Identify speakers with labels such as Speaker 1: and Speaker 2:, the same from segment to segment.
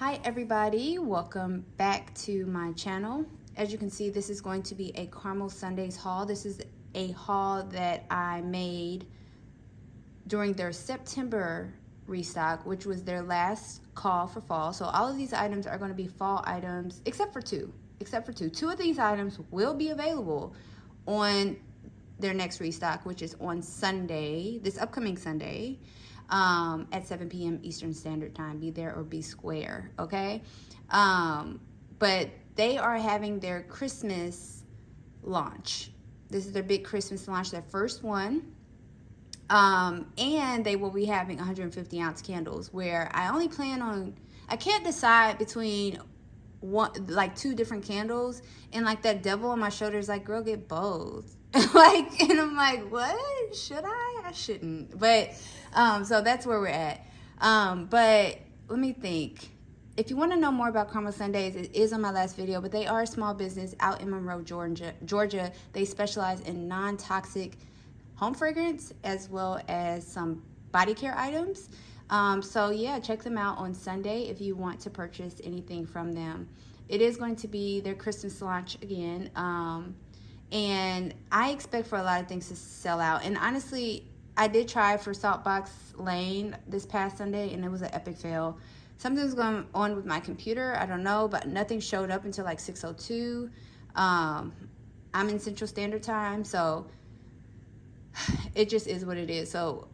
Speaker 1: Hi everybody, welcome back to my channel. As you can see, this is going to be a Caramel Sundays haul. This is a haul that I made during their September restock, which was their last call for fall. So all of these items are going to be fall items, except for two. Two of these items will be available on their next restock, which is on Sunday, this upcoming Sunday, at 7 p.m. Eastern Standard Time. Be there or be square, okay? But they are having their Christmas launch. This is their big Christmas launch, their first one. And they will be having 150 ounce candles, where I only plan on, I can't decide between two different candles, and like that devil on my shoulder is like, girl, get both. And I'm like, what? Should I shouldn't. But so that's where we're at. But let me think. If you want to know more about Caramel Sundays, it is on my last video, but they are a small business out in Monroe, Georgia. They specialize in non-toxic home fragrance as well as some body care items. So yeah, check them out on Sunday if you want to purchase anything from them. It is going to be their Christmas launch again. And I expect for a lot of things to sell out. And honestly, I did try for Saltbox Lane this past Sunday, and it was an epic fail. Something's going on with my computer, I don't know, but nothing showed up until like 6:02. I'm in Central Standard Time, so it just is what it is. So,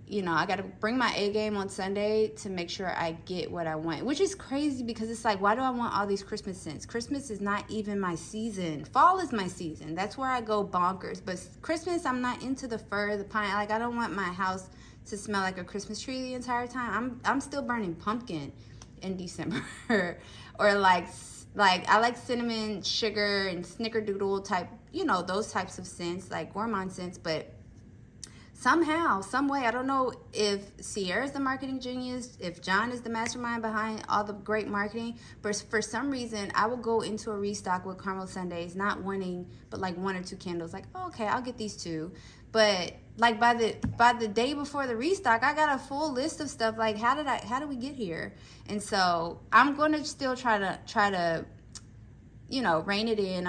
Speaker 1: you know, I got to bring my A game on Sunday to make sure I get what I want, which is crazy because it's like, why do I want all these Christmas scents? Christmas is not even my season. Fall is my season. That's where I go bonkers. But Christmas, I'm not into the fir, the pine. Like, I don't want my house to smell like a Christmas tree the entire time. I'm still burning pumpkin in December. Or like I like cinnamon, sugar, and snickerdoodle type, you know, those types of scents, like gourmand scents. But somehow, some way, I don't know if Sierra's the marketing genius, if John is the mastermind behind all the great marketing, but for some reason, I will go into a restock with Caramel Sundays, not wanting but like one or two candles. Like, oh, okay, I'll get these two. But like by the day before the restock, I got a full list of stuff. Like, how did we get here? And so I'm gonna still try to, you know, rein it in.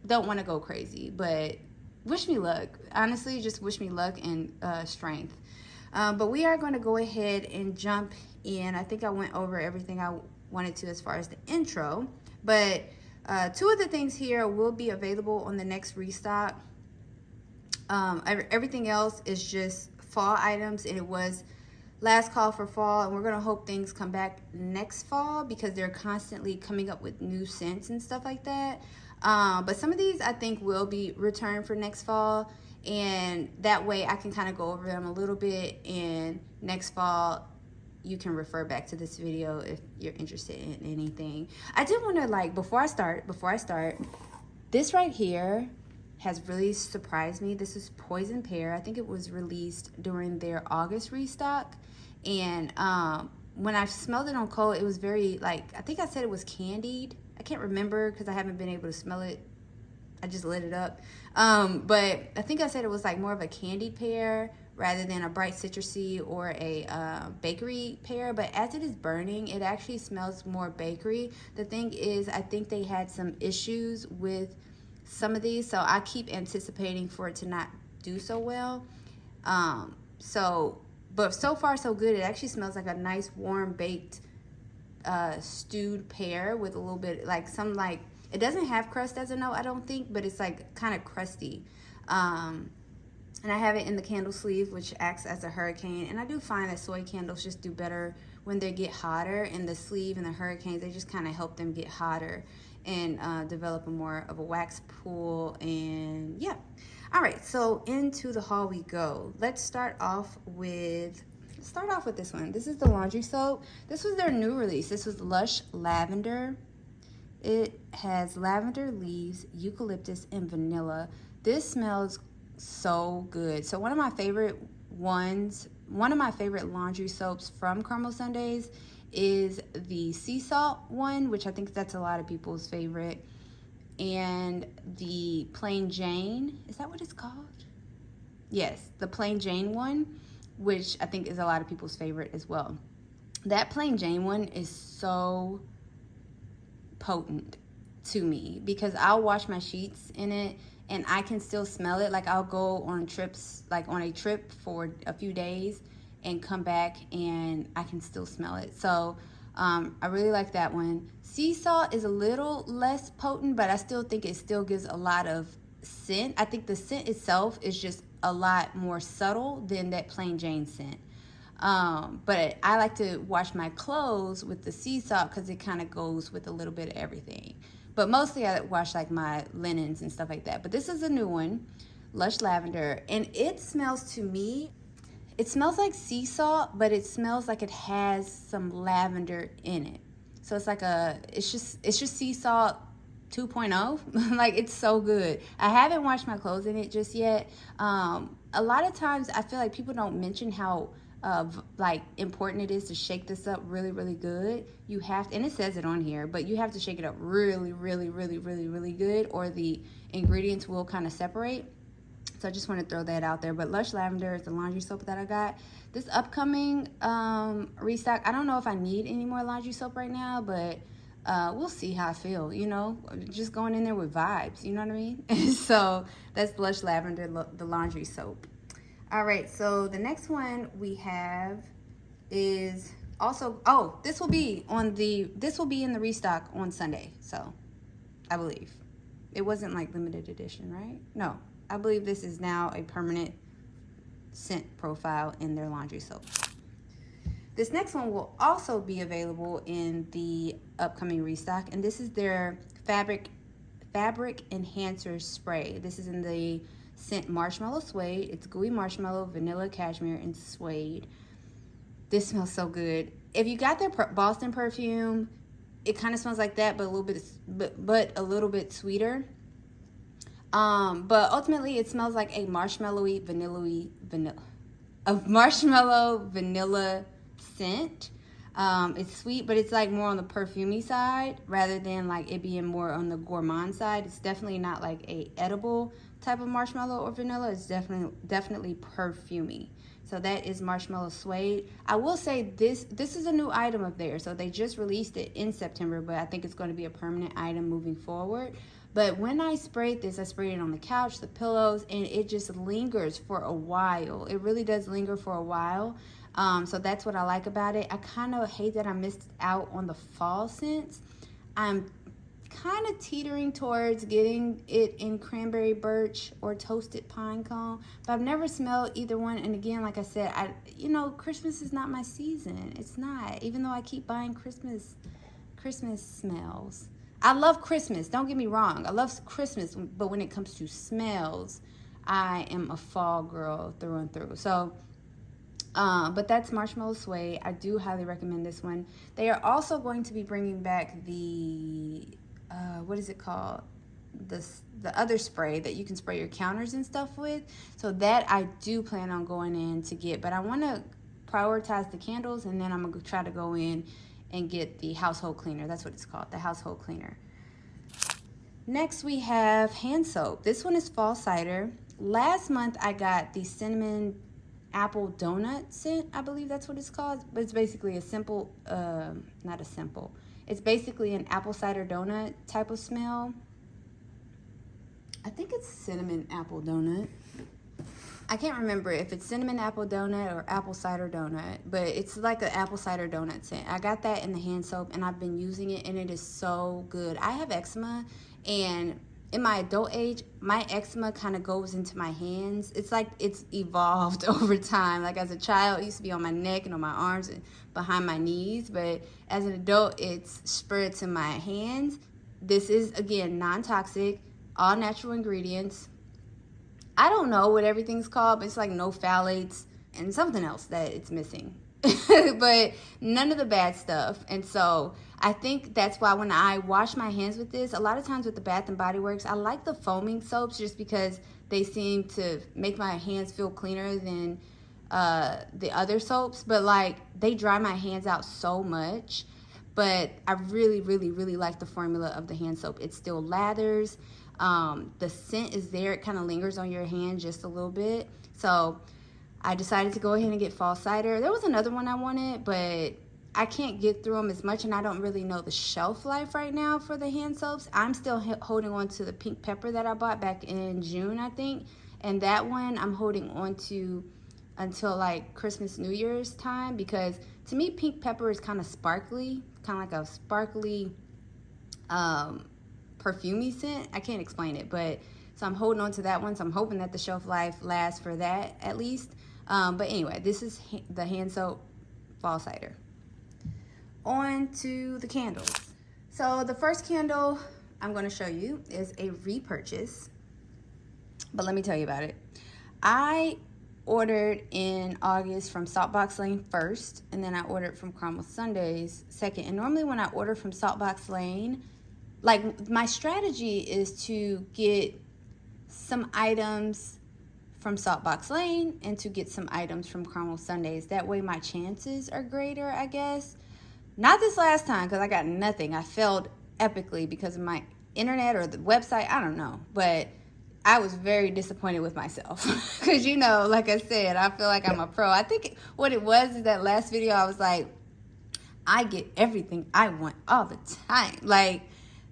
Speaker 1: Don't want to go crazy, but wish me luck. Honestly, just wish me luck and strength. But we are going to go ahead and jump in. I think I went over everything I wanted to as far as the intro. But two of the things here will be available on the next restock. Everything else is just fall items, and it was last call for fall, and we're going to hope things come back next fall because they're constantly coming up with new scents and stuff like that. But some of these I think will be returned for next fall, and that way I can kind of go over them a little bit, and next fall you can refer back to this video if you're interested in anything. I did want to, like, before I start, this right here has really surprised me. This is Poison Pear. I think it was released during their August restock, and when I smelled it on cold, it was very, like, I think I said it was candied. I can't remember because I haven't been able to smell it. I just lit it up. But I think I said it was like more of a candied pear rather than a bright citrusy or a bakery pear. But as it is burning, it actually smells more bakery. The thing is, I think they had some issues with some of these, so I keep anticipating for it to not do so well. But so far so good. It actually smells like a nice warm baked stewed pear with a little bit, like, some, like, it doesn't have crust as a note, I don't think, but it's like kind of crusty. And I have it in the candle sleeve, which acts as a hurricane, and I do find that soy candles just do better when they get hotter, and the sleeve and the hurricanes, they just kind of help them get hotter and develop more of a wax pool. And yeah, all right, so into the haul we go. Let's start off with this one. This is the laundry soap. This was their new release. This was Lush Lavender. It has lavender leaves, eucalyptus, and vanilla. This smells so good. So one of my favorite laundry soaps from Caramel Sundays is the sea salt one, which I think that's a lot of people's favorite, and the Plain Jane. Is that what it's called? Yes, the Plain Jane one, which I think is a lot of people's favorite as well. That plain Jane one is so potent to me because I'll wash my sheets in it and I can still smell it. Like I'll go on trips, like on a trip for a few days and come back and I can still smell it. So I really like that one. Sea salt is a little less potent, but I still think it still gives a lot of scent. I think the scent itself is just a lot more subtle than that plain Jane scent. But I like to wash my clothes with the sea salt because it kind of goes with a little bit of everything. But mostly I wash like my linens and stuff like that. But this is a new one, Lush Lavender, and it smells to me, it smells like sea salt, but it smells like it has some lavender in it. So it's like it's just sea salt 2.0. Like it's so good. I haven't washed my clothes in it just yet. A lot of times I feel like people don't mention how like important it is to shake this up really, really good. You have to, and it says it on here, but you have to shake it up really, really, really, really, really good, or the ingredients will kind of separate. So I just want to throw that out there. But Lush Lavender is the laundry soap that I got. This upcoming restock, I don't know if I need any more laundry soap right now, but we'll see how I feel, you know, just going in there with vibes, you know what I mean? So that's Lush Lavender, the laundry soap. All right, so the next one we have is also, oh, this will be in the restock on Sunday. So I believe it wasn't like limited edition, right? No, I believe this is now a permanent scent profile in their laundry soap. This next one will also be available in the upcoming restock, and this is their fabric enhancer spray. This is in the scent Marshmallow Suede. It's gooey marshmallow, vanilla, cashmere, and suede. This smells so good. If you got their Boston perfume, it kind of smells like that, but a little bit sweeter. But ultimately, it smells like a marshmallow vanilla scent. It's sweet, but it's like more on the perfumey side rather than like it being more on the gourmand side. It's definitely not like a edible type of marshmallow or vanilla. It's definitely perfumey. So that is Marshmallow Suede. I will say this is a new item of theirs. So they just released it in September, but I think it's going to be a permanent item moving forward. But when I sprayed this, I sprayed it on the couch, the pillows, and it just lingers for a while. It really does linger for a while. So that's what I like about it. I kind of hate that I missed out on the fall scents. I'm kind of teetering towards getting it in cranberry birch or toasted pine cone, but I've never smelled either one. And again, like I said, Christmas is not my season. It's not, even though I keep buying Christmas smells. I love Christmas, don't get me wrong. I love Christmas, but when it comes to smells, I am a fall girl through and through. So but that's Marshmallow Suede. I do highly recommend this one. They are also going to be bringing back the what is it called? The other spray that you can spray your counters and stuff with. So that I do plan on going in to get, but I want to prioritize the candles, and then I'm gonna try to go in and get the household cleaner. That's what it's called, the household cleaner. Next we have hand soap. This one is fall cider. Last month I got the cinnamon apple donut scent, I believe that's what it's called, but it's basically a simple, it's basically an apple cider donut type of smell. I think it's cinnamon apple donut. I can't remember if it's cinnamon apple donut or apple cider donut, but it's like an apple cider donut scent. I got that in the hand soap and I've been using it and it is so good. I have eczema, and in my adult age, my eczema kind of goes into my hands. It's like it's evolved over time. Like as a child, it used to be on my neck and on my arms and behind my knees. But as an adult, it's spread to my hands. This is, again, non-toxic, all natural ingredients. I don't know what everything's called, but it's like no phthalates and something else that it's missing. But none of the bad stuff. And so I think that's why when I wash my hands with this, a lot of times with the Bath and Body Works, I like the foaming soaps just because they seem to make my hands feel cleaner than the other soaps. But like they dry my hands out so much. But I really, really, really like the formula of the hand soap. It still lathers. The scent is there. It kind of lingers on your hand just a little bit. So I decided to go ahead and get fall cider. There was another one I wanted, but I can't get through them as much, and I don't really know the shelf life right now for the hand soaps. I'm still holding on to the pink pepper that I bought back in June, I think. And that one I'm holding on to until like Christmas, New Year's time, because to me, pink pepper is kind of sparkly, kind of like a sparkly perfumey scent. I can't explain it, but so I'm holding on to that one. So I'm hoping that the shelf life lasts for that at least. But anyway, this is the hand soap fall cider. On to the candles. So the first candle I'm going to show you is a repurchase, but let me tell you about it. I ordered in August from Saltbox Lane first, and then I ordered from Caramel Sundays second. And normally when I order from Saltbox Lane, like my strategy is to get some items from Saltbox Lane and to get some items from Caramel Sundays. That way my chances are greater, I guess. Not this last time, because I got nothing. I failed epically because of my internet or the website. I don't know. But I was very disappointed with myself. Because, you know, like I said, I feel like I'm a pro. I think what it was is that last video, I was like, I get everything I want all the time. Like,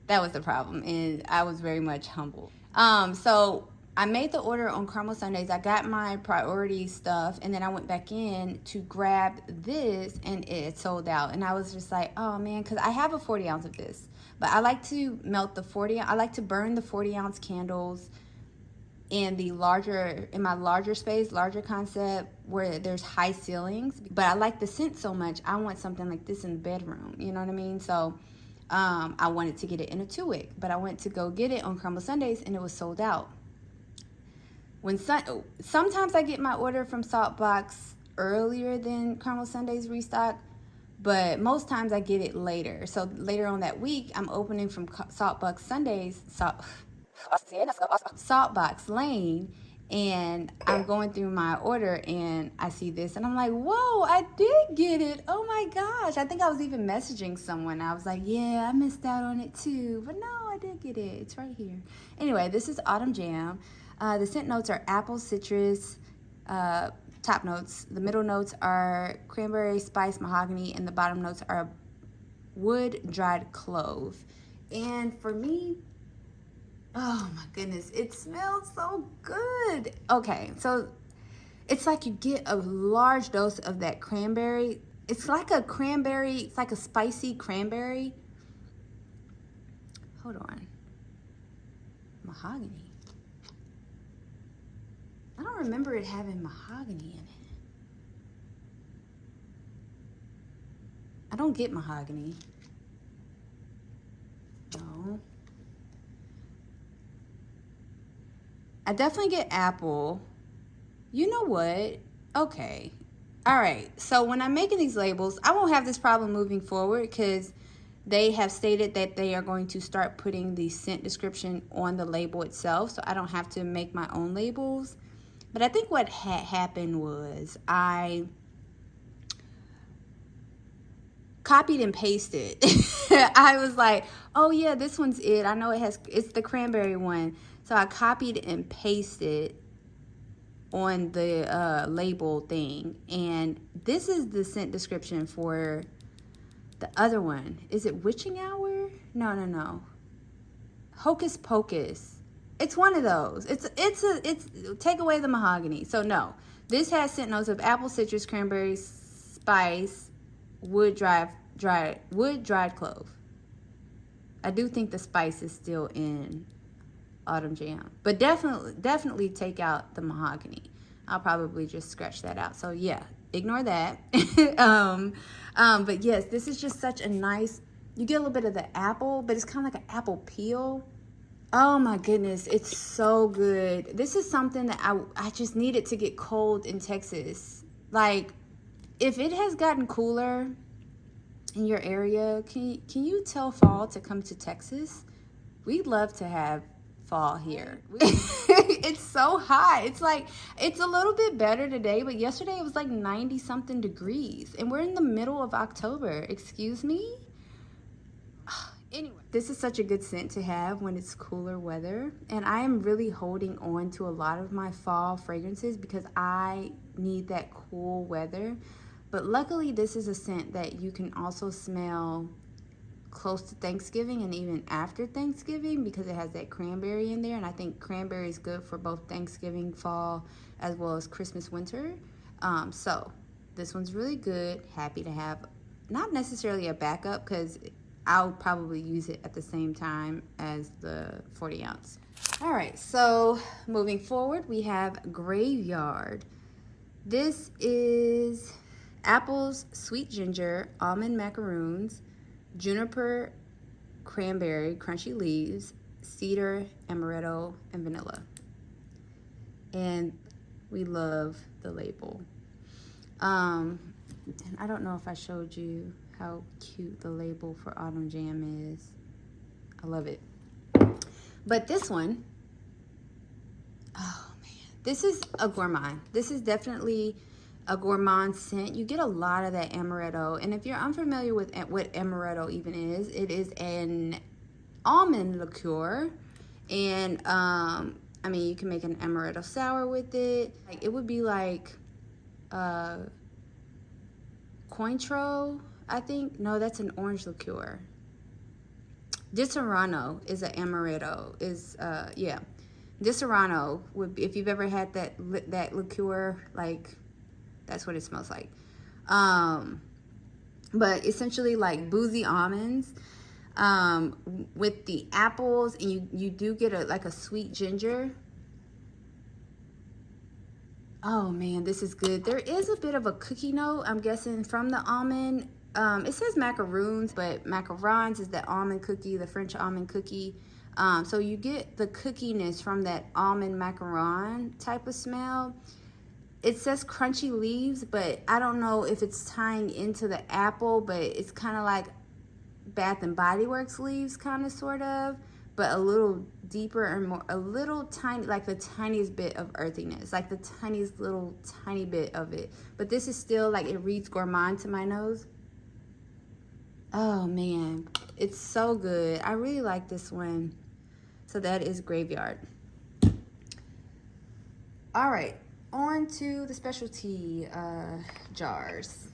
Speaker 1: that was the problem. And I was very much humbled. So I made the order on Caramel Sundays. I got my priority stuff, and then I went back in to grab this, and it sold out. And I was just like, oh man, because I have a 40 ounce of this, but I like to melt the 40. I like to burn the 40 ounce candles in my larger space, larger concept where there's high ceilings. But I like the scent so much, I want something like this in the bedroom. You know what I mean? So I wanted to get it in a 2-wick, but I went to go get it on Caramel Sundays, and it was sold out. Sometimes I get my order from Saltbox earlier than Caramel Sundays restock, but most times I get it later. So later on that week, I'm opening from Saltbox Lane, and I'm going through my order, and I see this, and I'm like, whoa, I did get it. Oh my gosh. I think I was even messaging someone. I was like, yeah, I missed out on it too, but no, I did get it. It's right here. Anyway, this is Autumn Jam. The scent notes are apple, citrus, top notes. The middle notes are cranberry, spice, mahogany, and the bottom notes are wood, dried clove. And for me, oh my goodness, it smells so good. Okay, so it's like you get a large dose of that cranberry. It's like a cranberry, it's like a spicy cranberry. Hold on. Mahogany. I don't remember it having mahogany in it. I don't get mahogany. No. I definitely get apple. You know what? Okay. All right. So when I'm making these labels, I won't have this problem moving forward because they have stated that they are going to start putting the scent description on the label itself, so I don't have to make my own labels. But I think what had happened was I copied and pasted. I was like, oh yeah, this one's it. I know it's the cranberry one. So I copied and pasted on the label thing. And this is the scent description for the other one. Is it Witching Hour? No. Hocus Pocus. It's one of those. It's take away the mahogany. So no, this has scent notes of apple, citrus, cranberry, spice, wood, dried clove. I do think the spice is still in Autumn Jam, but definitely take out the mahogany. I'll probably just scratch that out. So yeah, ignore that. But yes, this is just such a nice. You get a little bit of the apple, but it's kind of like an apple peel. Oh my goodness, it's so good. This is something that I just needed to get cold in Texas. Like, if it has gotten cooler in your area, can you tell fall to come to Texas? We'd love to have fall here. It's so hot. It's a little bit better today, but yesterday it was like 90 something degrees, and we're in the middle of October. Excuse me? Anyway, this is such a good scent to have when it's cooler weather, and I am really holding on to a lot of my fall fragrances because I need that cool weather. But luckily, this is a scent that you can also smell close to Thanksgiving and even after Thanksgiving, because it has that cranberry in there. And I think cranberry is good for both Thanksgiving, fall, as well as Christmas, winter. So this one's really good. Happy to have, not necessarily a backup, because I'll probably use it at the same time as the 40 ounce. All right, so moving forward, we have Graveyard. This is apples, sweet ginger, almond macaroons, juniper, cranberry, crunchy leaves, cedar, amaretto, and vanilla. And we love the label. And I don't know if I showed you how cute the label for Autumn Jam is. I love it. But this one, oh man, this is a gourmand. This is definitely a gourmand scent. You get a lot of that amaretto. And if you're unfamiliar with what amaretto even is, it is an almond liqueur. And I mean, you can make an amaretto sour with it. Like, it would be like Cointreau, I think. No, that's an orange liqueur. Disaronno is an amaretto. Yeah. Disaronno would be, if you've ever had that liqueur, like, that's what it smells like. But essentially like boozy almonds with the apples, and you do get a sweet ginger. Oh man, this is good. There is a bit of a cookie note, I'm guessing, from the almond. It says macaroons, but macarons is the almond cookie, the French almond cookie. So you get the cookiness from that almond macaron type of smell. It says crunchy leaves, but I don't know if it's tying into the apple, but it's kind of like Bath and Body Works leaves, kind of, sort of, but a little deeper and more, a little tiny, like the tiniest bit of earthiness, like the tiniest little tiny bit of it. But this is still, like, it reads gourmand to my nose. Oh man, it's so good. I really like this one. So that is Graveyard. All right, on to the specialty jars.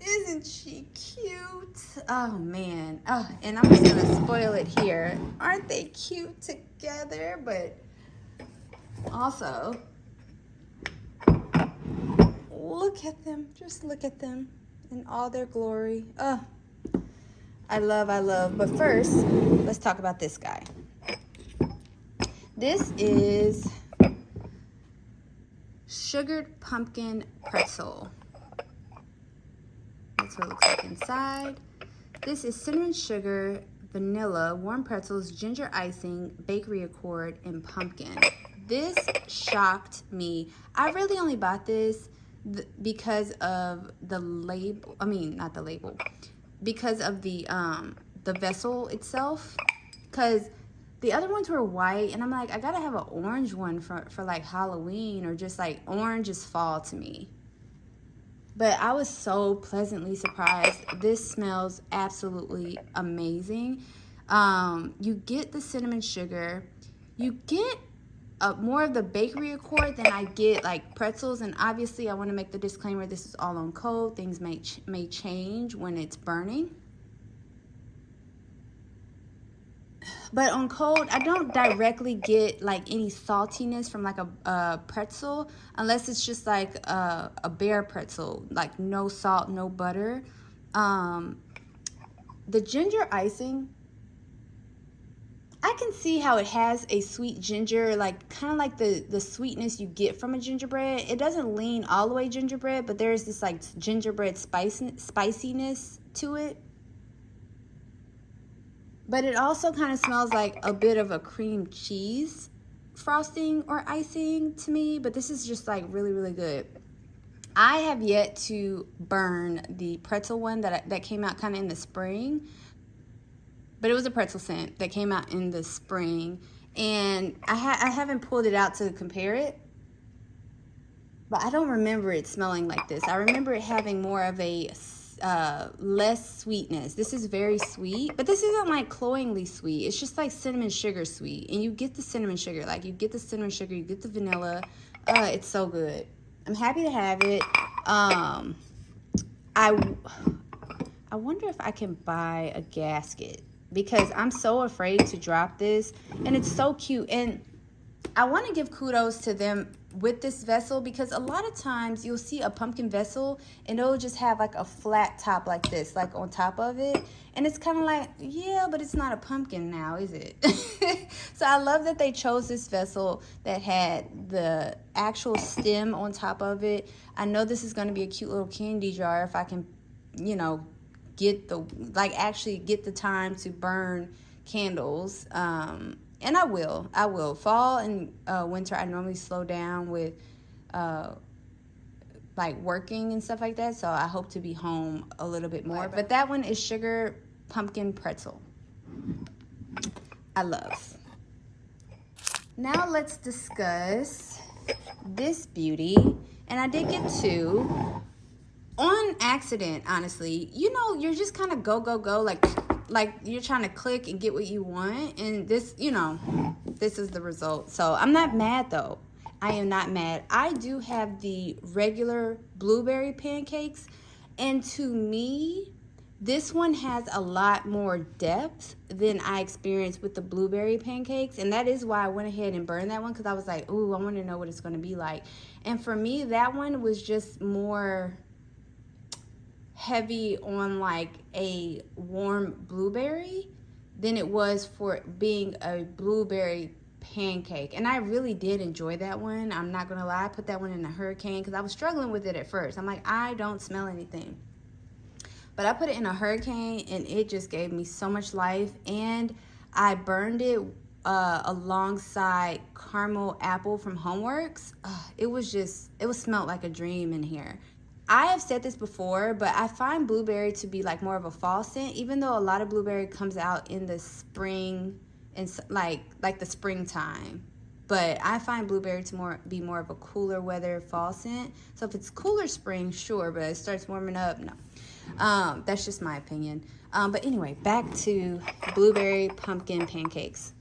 Speaker 1: Isn't she cute? Oh man. Oh, and I'm just gonna spoil it here. Aren't they cute together? But also, look at them. Just look at them in all their glory. Oh, I love. But first, let's talk about this guy. This is sugared pumpkin pretzel. That's what it looks like inside. This is cinnamon sugar, vanilla, warm pretzels, ginger icing, bakery accord, and pumpkin. This shocked me. I really only bought this because of the label. I mean, not the label. Because of the vessel itself. Because the other ones were white, and I'm like, I gotta have an orange one for like Halloween, or just like orange is fall to me. But I was so pleasantly surprised. This smells absolutely amazing. You get the cinnamon sugar. You get more of the bakery accord than I get like pretzels. And obviously, I want to make the disclaimer, this is all on code. Things may change when it's burning. But on cold, I don't directly get like any saltiness from like a pretzel, unless it's just like a bare pretzel, like no salt, no butter. The ginger icing, I can see how it has a sweet ginger, like kind of like the sweetness you get from a gingerbread. It doesn't lean all the way gingerbread, but there's this like gingerbread spiciness to it. But it also kind of smells like a bit of a cream cheese frosting or icing to me. But this is just like really, really good. I have yet to burn the pretzel one that came out kind of in the spring. But it was a pretzel scent that came out in the spring. And I haven't pulled it out to compare it. But I don't remember it smelling like this. I remember it having more of a less sweetness. This is very sweet, but this isn't like cloyingly sweet. It's just like cinnamon sugar sweet, and you get the cinnamon sugar, like you get the cinnamon sugar, you get the vanilla. It's so good. I'm happy to have it. I wonder if I can buy a gasket because I'm so afraid to drop this, and it's so cute. And I want to give kudos to them with this vessel because a lot of times you'll see a pumpkin vessel and it'll just have like a flat top like this, like on top of it. And it's kind of like, yeah, but it's not a pumpkin now, is it? So I love that they chose this vessel that had the actual stem on top of it. I know this is going to be a cute little candy jar if I can, you know, actually get the time to burn candles. And I will. Fall and winter, I normally slow down with like working and stuff like that. So I hope to be home a little bit more. But that one is sugar pumpkin pretzel. I love. Now let's discuss this beauty. And I did get two on accident, honestly. You know, you're just kind of go, like you're trying to click and get what you want, and this, you know, this is the result. So I'm not mad though. I am not mad. I do have the regular blueberry pancakes, and to me this one has a lot more depth than I experienced with the blueberry pancakes, and that is why I went ahead and burned that one, because I was like, ooh, I want to know what it's going to be like. And for me, that one was just more heavy on like a warm blueberry than it was for being a blueberry pancake. And I really did enjoy that one. I'm not gonna lie, I put that one in a hurricane because I was struggling with it at first. I'm like, I don't smell anything, but I put it in a hurricane and it just gave me so much life. And I burned it alongside caramel apple from Homeworks. It smelled like a dream in here. I have said this before, but I find blueberry to be like more of a fall scent, even though a lot of blueberry comes out in the spring and like the springtime. But I find blueberry to be more of a cooler weather fall scent. So if it's cooler spring, sure, but it starts warming up, no. That's just my opinion. But anyway, back to blueberry pumpkin pancakes.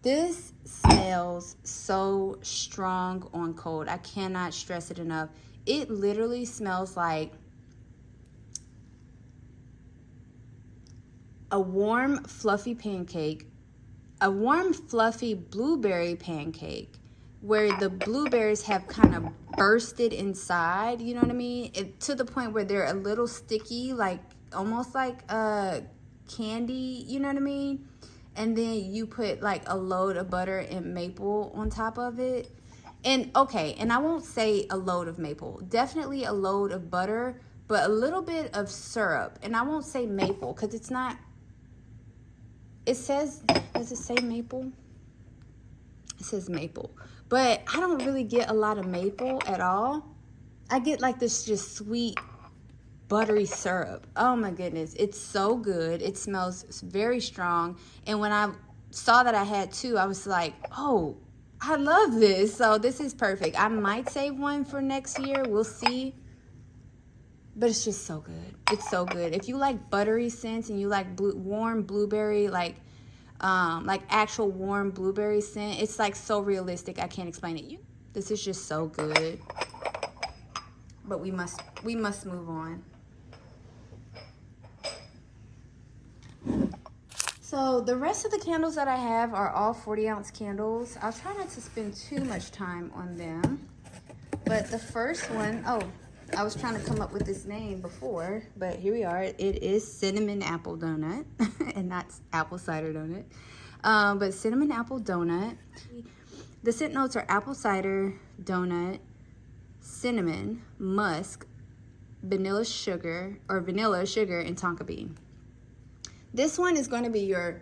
Speaker 1: This smells so strong on cold. I cannot stress it enough. It literally smells like a warm, fluffy pancake, a warm, fluffy blueberry pancake, where the blueberries have kind of bursted inside, you know what I mean? To the point where they're a little sticky, like almost like candy, you know what I mean? And then you put like a load of butter and maple on top of it. And okay, and I won't say a load of maple, definitely a load of butter, but a little bit of syrup. And I won't say maple because it's not, it says, does it say maple? It says maple, but I don't really get a lot of maple at all. I get like this just sweet, buttery syrup. Oh my goodness, it's so good. It smells very strong. And when I saw that I had two, I was like, oh, I love this. So this is perfect. I might save one for next year. We'll see. But it's just so good. It's so good. If you like buttery scents and you like warm blueberry, like actual warm blueberry scent, it's like so realistic. I can't explain it. This is just so good. But we must move on. So the rest of the candles that I have are all 40-ounce candles. I'll try not to spend too much time on them. But the first one, oh, I was trying to come up with this name before, but here we are. It is cinnamon apple donut, and not apple cider donut. But cinnamon apple donut. The scent notes are apple cider donut, cinnamon, musk, vanilla sugar, and tonka bean. This one is going to be it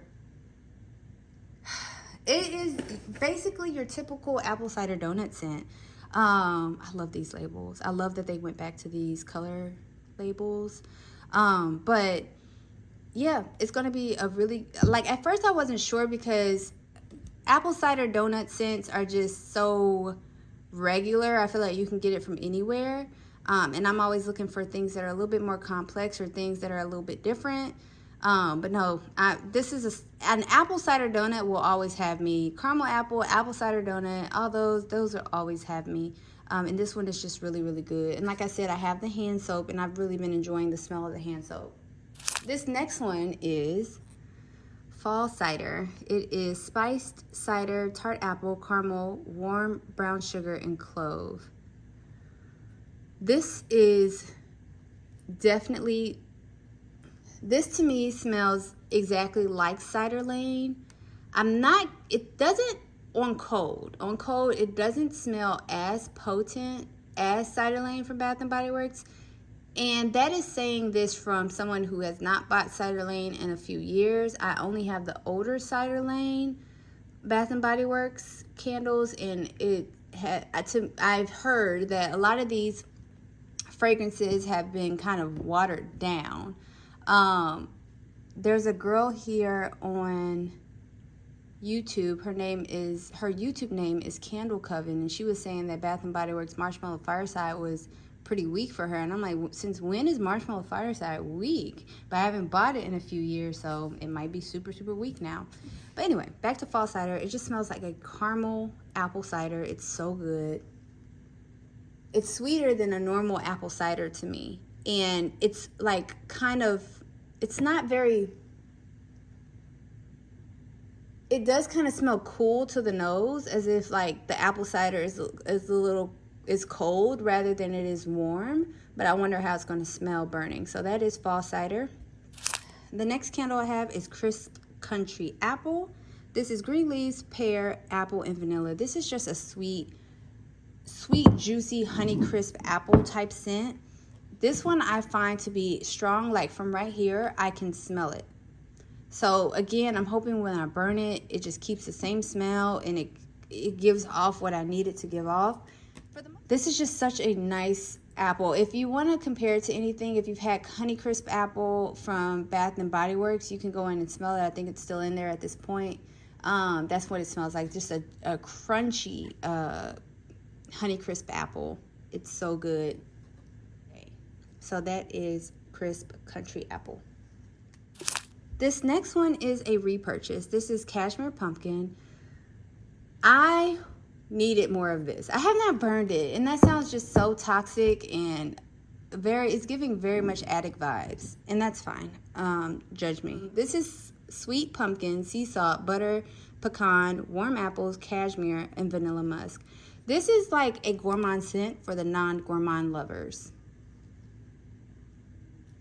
Speaker 1: is basically your typical apple cider donut scent. I love these labels. I love that they went back to these color labels. But yeah, it's going to be a really, like, at first I wasn't sure because apple cider donut scents are just so regular. I feel like you can get it from anywhere. And I'm always looking for things that are a little bit more complex or things that are a little bit different. But no, this is an apple cider donut will always have me. Caramel apple cider donut, all those will always have me. And this one is just really, really good. And like I said, I have the hand soap, and I've really been enjoying the smell of the hand soap. This next one is fall cider. It is spiced cider, tart apple, caramel, warm brown sugar, and clove. This is definitely, this to me smells exactly like Cider Lane. It doesn't, on cold, it doesn't smell as potent as Cider Lane from Bath and Body Works. And that is saying this from someone who has not bought Cider Lane in a few years. I only have the older Cider Lane Bath and Body Works candles, and I've heard that a lot of these fragrances have been kind of watered down. There's a girl here on YouTube. Her YouTube name is Candle Coven, and she was saying that Bath and Body Works Marshmallow Fireside was pretty weak for her. And I'm like, since when is Marshmallow Fireside weak? But I haven't bought it in a few years, so it might be super, super weak now. But anyway, back to fall cider. It just smells like a caramel apple cider. It's so good. It's sweeter than a normal apple cider to me. And it's like it's not very, it does kind of smell cool to the nose, as if like the apple cider is cold rather than it is warm. But I wonder how it's going to smell burning. So that is fall cider. The next candle I have is Crisp Country Apple. This is green leaves, pear, apple, and vanilla. This is just a sweet, juicy, honey crisp apple type scent. This one I find to be strong. Like from right here, I can smell it. So again, I'm hoping when I burn it, it just keeps the same smell, and it gives off what I need it to give off. This is just such a nice apple. If you want to compare it to anything, if you've had Honeycrisp apple from Bath and Body Works, you can go in and smell it. I think it's still in there at this point. That's what it smells like, just a crunchy Honeycrisp apple. It's so good. Okay. So that is Crisp Country Apple. This next one is a repurchase. This is Cashmere Pumpkin. I needed more of this. I have not burned it, and that sounds just so toxic and it's giving very much addict vibes, and that's fine. Judge me. This is sweet pumpkin, sea salt, butter, pecan, warm apples, cashmere, and vanilla musk. This is like a gourmand scent for the non-gourmand lovers.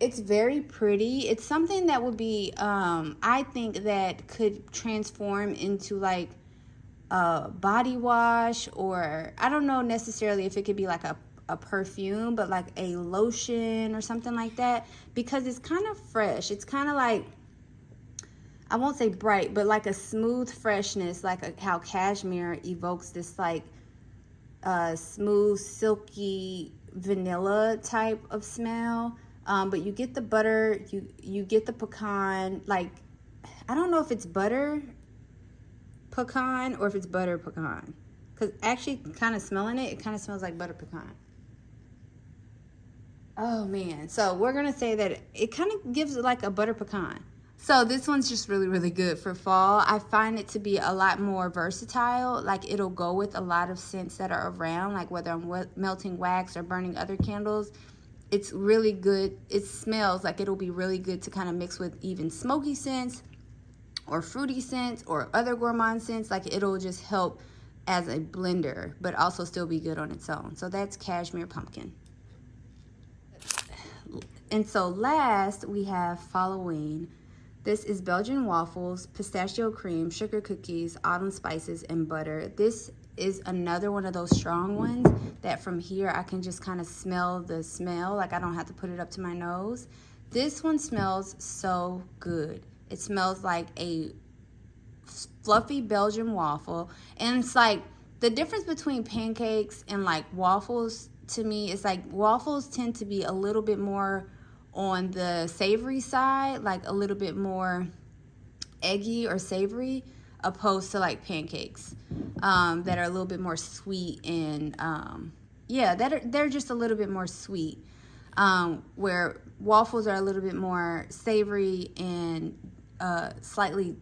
Speaker 1: It's very pretty. It's something that would be, I think that could transform into like a body wash, or I don't know necessarily if it could be like a perfume, but like a lotion or something like that, because it's kind of fresh. It's kind of like, I won't say bright, but like a smooth freshness, like how cashmere evokes this like smooth, silky vanilla type of smell. But you get the butter, you get the pecan, like, I don't know if it's butter pecan or if it's butter pecan, because actually kind of smelling it kind of smells like butter pecan. Oh man, so we're gonna say that it kind of gives it like a butter pecan. So this one's just really, really good for fall. I find it to be a lot more versatile. Like it'll go with a lot of scents that are around, like whether I'm melting wax or burning other candles. It's really good. It smells like it'll be really good to kind of mix with even smoky scents or fruity scents or other gourmand scents. Like it'll just help as a blender, but also still be good on its own. So that's Cashmere Pumpkin. And so last we have Halloween. This is Belgian waffles, pistachio cream, sugar cookies, autumn spices, and butter. This is another one of those strong ones that from here I can just kind of smell the smell. Like I don't have to put it up to my nose. This one smells so good. It smells like a fluffy Belgian waffle. And it's like the difference between pancakes and like waffles to me is like waffles tend to be a little bit more on the savory side, like a little bit more eggy or savory, opposed to like pancakes that are a little bit more sweet and they're just a little bit more sweet, where waffles are a little bit more savory and slightly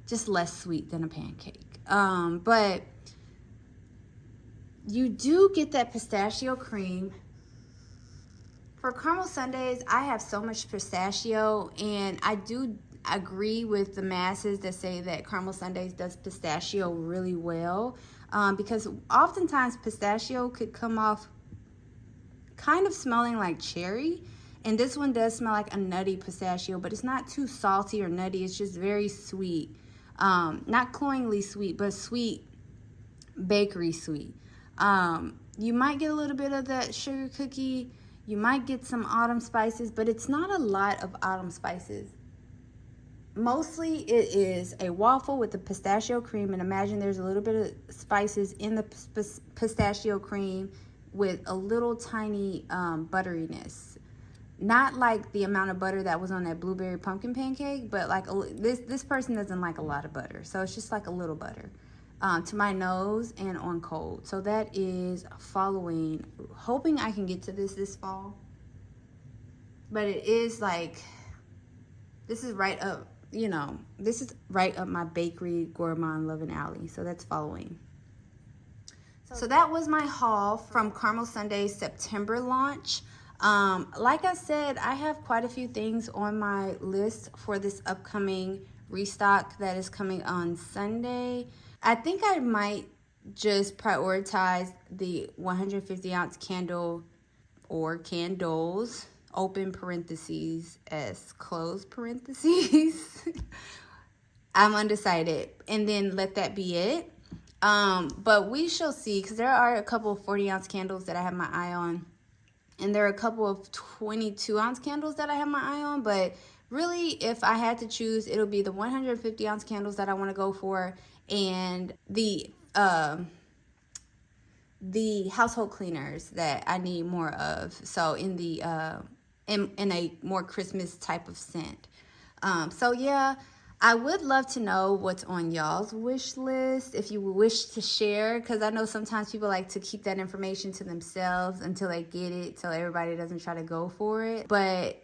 Speaker 1: just less sweet than a pancake. But you do get that pistachio cream. For caramel sundaes, I have so much pistachio, and I do agree with the masses that say that caramel sundaes does pistachio really well, because oftentimes pistachio could come off kind of smelling like cherry, and this one does smell like a nutty pistachio, but it's not too salty or nutty. It's just very sweet, not cloyingly sweet, but sweet, bakery sweet. You might get a little bit of that sugar cookie. You might get some autumn spices, but it's not a lot of autumn spices. Mostly it is a waffle with the pistachio cream, and imagine there's a little bit of spices in the pistachio cream with a little tiny butteriness. Not like the amount of butter that was on that blueberry pumpkin pancake, but like this person doesn't like a lot of butter, so it's just like a little butter to my nose and on cold. So that is following, hoping I can get to this fall, but it is like, this is right up, you know, this is right up my bakery gourmand loving alley. So that's following. So that was my haul from Caramel Sundae's September launch. Like I said, I have quite a few things on my list for this upcoming restock that is coming on Sunday. I think I might just prioritize the 150 ounce candle, or candles, open parentheses as close parentheses. I'm undecided, and then let that be it. But we shall see, because there are a couple of 40 ounce candles that I have my eye on, and there are a couple of 22 ounce candles that I have my eye on. But really, if I had to choose, it'll be the 150 ounce candles that I want to go for, and the household cleaners that I need more of. So in the in a more Christmas type of scent. So yeah, I would love to know what's on y'all's wish list, if you wish to share, because I know sometimes people like to keep that information to themselves until they get it, so everybody doesn't try to go for it. But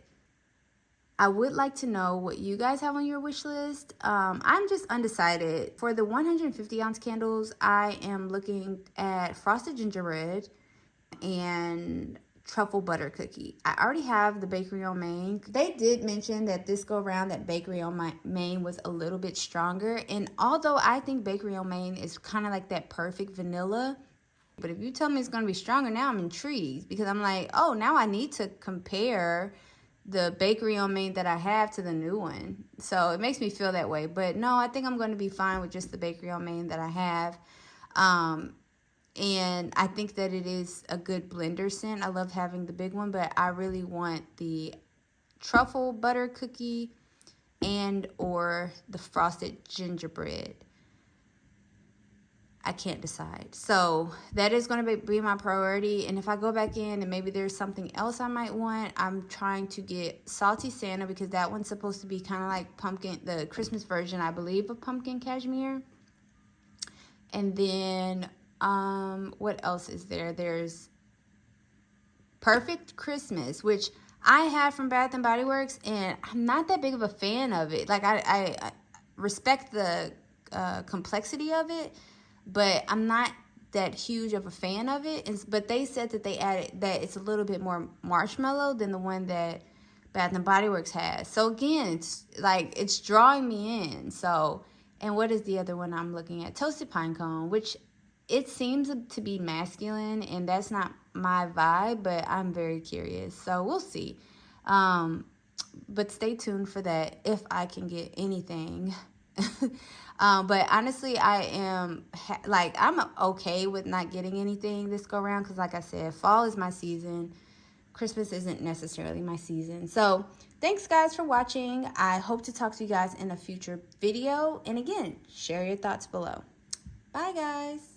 Speaker 1: I would like to know what you guys have on your wish list. I'm just undecided. For the 150 ounce candles, I am looking at frosted gingerbread and truffle butter cookie. I already have the Bakery on Main. They did mention that this go around that Bakery on Main was a little bit stronger. And although I think Bakery on Main is kind of like that perfect vanilla, but if you tell me it's going to be stronger, now I'm intrigued, because I'm like, oh, now I need to compare the Bakery on Main that I have to the new one. So it makes me feel that way. But no, I think I'm going to be fine with just the Bakery on Main that I have. And I think that it is a good blender scent. I love having the big one, but I really want the truffle butter cookie and or the frosted gingerbread. I can't decide. So that is going to be my priority. And if I go back in and maybe there's something else I might want, I'm trying to get Salty Santa, because that one's supposed to be kind of like pumpkin, the Christmas version, I believe, of pumpkin cashmere. And then what else is there? There's Perfect Christmas, which I have from Bath and Body Works, and I'm not that big of a fan of it. Like I respect the complexity of it, but I'm not that huge of a fan of it. But they said that they added that it's a little bit more marshmallow than the one that Bath and Body Works has. So again, it's like, it's drawing me in. So, and what is the other one I'm looking at? Toasted Pine Cone, which it seems to be masculine, and that's not my vibe, but I'm very curious. So we'll see. But stay tuned for that if I can get anything. But honestly, I am I'm okay with not getting anything this go around, because like I said, fall is my season. Christmas isn't necessarily my season. So thanks guys for watching. I hope to talk to you guys in a future video. And again, share your thoughts below. Bye guys.